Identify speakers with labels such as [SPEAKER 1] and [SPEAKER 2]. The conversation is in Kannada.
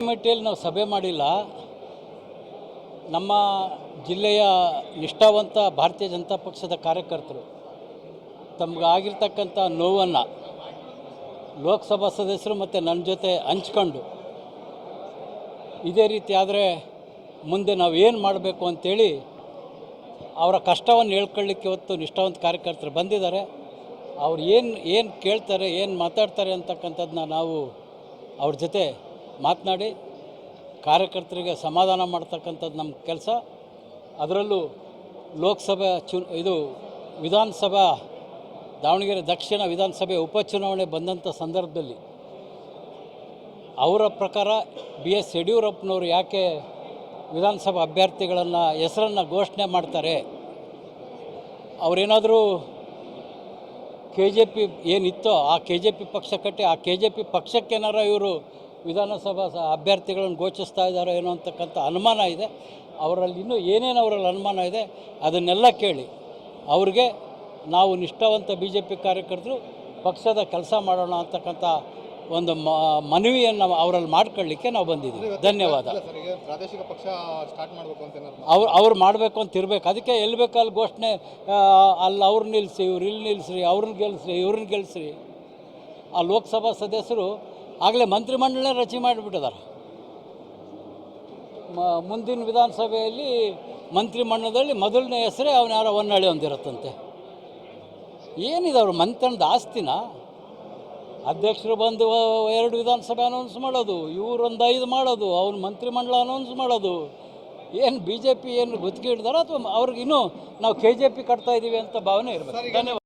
[SPEAKER 1] ಕಮಿಟಿಯಲ್ಲಿ ನಾವು ಸಭೆ ಮಾಡಿಲ್ಲ. ನಮ್ಮ ಜಿಲ್ಲೆಯ ನಿಷ್ಠಾವಂತ ಭಾರತೀಯ ಜನತಾ ಪಕ್ಷದ ಕಾರ್ಯಕರ್ತರು ತಮಗಾಗಿರ್ತಕ್ಕಂಥ ನೋವನ್ನು ಲೋಕಸಭಾ ಸದಸ್ಯರು ಮತ್ತು ನನ್ನ ಜೊತೆ ಹಂಚ್ಕೊಂಡು ಇದೇ ರೀತಿ ಆದರೆ ಮುಂದೆ ನಾವು ಏನು ಮಾಡಬೇಕು ಅಂಥೇಳಿ ಅವರ ಕಷ್ಟವನ್ನು ಹೇಳ್ಕೊಳ್ಳಿಕ್ಕೆ ಇವತ್ತು ನಿಷ್ಠಾವಂತ ಕಾರ್ಯಕರ್ತರು ಬಂದಿದ್ದಾರೆ. ಅವ್ರು ಏನು ಕೇಳ್ತಾರೆ, ಏನು ಮಾತಾಡ್ತಾರೆ ಅಂತಕ್ಕಂಥದ್ದನ್ನ ನಾವು ಅವ್ರ ಜೊತೆ ಮಾತನಾಡಿ ಕಾರ್ಯಕರ್ತರಿಗೆ ಸಮಾಧಾನ ಮಾಡ್ತಕ್ಕಂಥದ್ದು ನಮ್ಮ ಕೆಲಸ. ಅದರಲ್ಲೂ ಲೋಕಸಭೆ ವಿಧಾನಸಭಾ ದಾವಣಗೆರೆ ದಕ್ಷಿಣ ವಿಧಾನಸಭೆ ಉಪಚುನಾವಣೆ ಬಂದಂಥ ಸಂದರ್ಭದಲ್ಲಿ ಅವರ ಪ್ರಕಾರ BS ಯಡಿಯೂರಪ್ಪನವರು ಯಾಕೆ ವಿಧಾನಸಭಾ ಅಭ್ಯರ್ಥಿಗಳನ್ನು ಹೆಸರನ್ನು ಘೋಷಣೆ ಮಾಡ್ತಾರೆ, ಅವರೇನಾದರೂ KJP ಏನಿತ್ತೋ ಆ KJP ಪಕ್ಷ ಕಟ್ಟಿ ಆ KJP ಪಕ್ಷಕ್ಕೇನಾರ ಇವರು ವಿಧಾನಸಭಾ ಅಭ್ಯರ್ಥಿಗಳನ್ನು ಘೋಷಿಸ್ತಾ ಇದ್ದಾರೋ ಏನೋ ಅಂತಕ್ಕಂಥ ಅನುಮಾನ ಇದೆ. ಅವರಲ್ಲಿ ಇನ್ನೂ ಏನೇನು ಅವರಲ್ಲಿ ಅನುಮಾನ ಇದೆ ಅದನ್ನೆಲ್ಲ ಕೇಳಿ ಅವ್ರಿಗೆ ನಾವು ನಿಷ್ಠಾವಂತ BJP ಕಾರ್ಯಕರ್ತರು ಪಕ್ಷದ ಕೆಲಸ ಮಾಡೋಣ ಅಂತಕ್ಕಂಥ ಒಂದು ಮನವಿಯನ್ನು ಅವರಲ್ಲಿ ಮಾಡ್ಕೊಳ್ಳಿಕ್ಕೆ ನಾವು ಬಂದಿದ್ದೀವಿ. ಧನ್ಯವಾದ.
[SPEAKER 2] ಪ್ರಾದೇಶಿಕ ಪಕ್ಷ ಸ್ಟಾರ್ಟ್ ಮಾಡಬೇಕು ಅಂತ
[SPEAKER 1] ಅವ್ರು ಮಾಡಬೇಕು ಅಂತ ಇರಬೇಕು. ಅದಕ್ಕೆ ಎಲ್ಲಿ ಬೇಕಲ್ಲಿ ಘೋಷಣೆ, ಅಲ್ಲಿ ಅವ್ರನ್ನ ನಿಲ್ಲಿಸಿ, ಇವ್ರು ಇಲ್ಲಿ ನಿಲ್ಲಿಸ್ರಿ, ಅವ್ರನ್ನ ಗೆಲ್ಲಿಸ್ರಿ, ಇವ್ರನ್ನ ಗೆಲ್ಲಿಸ್ರಿ. ಆ ಲೋಕಸಭಾ ಸದಸ್ಯರು ಆಗಲೇ ಮಂತ್ರಿಮಂಡಲನೇ ರಚನೆ ಮಾಡಿಬಿಟ್ಟಿದ್ದಾರೆ. ಮುಂದಿನ ವಿಧಾನಸಭೆಯಲ್ಲಿ ಮಂತ್ರಿಮಂಡಲದಲ್ಲಿ ಮೊದಲನೇ ಹೆಸರೇ ಅವನ ಯಾರೋ ಹೊನ್ನಾಳಿ ಹೊಂದಿರುತ್ತಂತೆ. ಏನಿದೆ ಅವರು ಮಂತ್ರಣದ ಆಸ್ತಿನ? ಅಧ್ಯಕ್ಷರು ಬಂದು 2 ವಿಧಾನಸಭೆ ಅನೌನ್ಸ್ ಮಾಡೋದು, ಇವರೊಂದು 5 ಮಾಡೋದು, ಅವ್ನು ಮಂತ್ರಿಮಂಡಲ ಅನೌನ್ಸ್ ಮಾಡೋದು. ಏನು BJP ಏನು ಗುತ್ತಿಗೆ ಹಿಡಿದಾರೋ ಅಥವಾ ಅವ್ರಿಗಿನ್ನೂ ನಾವು KJP ಕಟ್ತಾ ಇದ್ದೀವಿ ಅಂತ ಭಾವನೆ ಇರಬೇಕು. ಧನ್ಯವಾದ.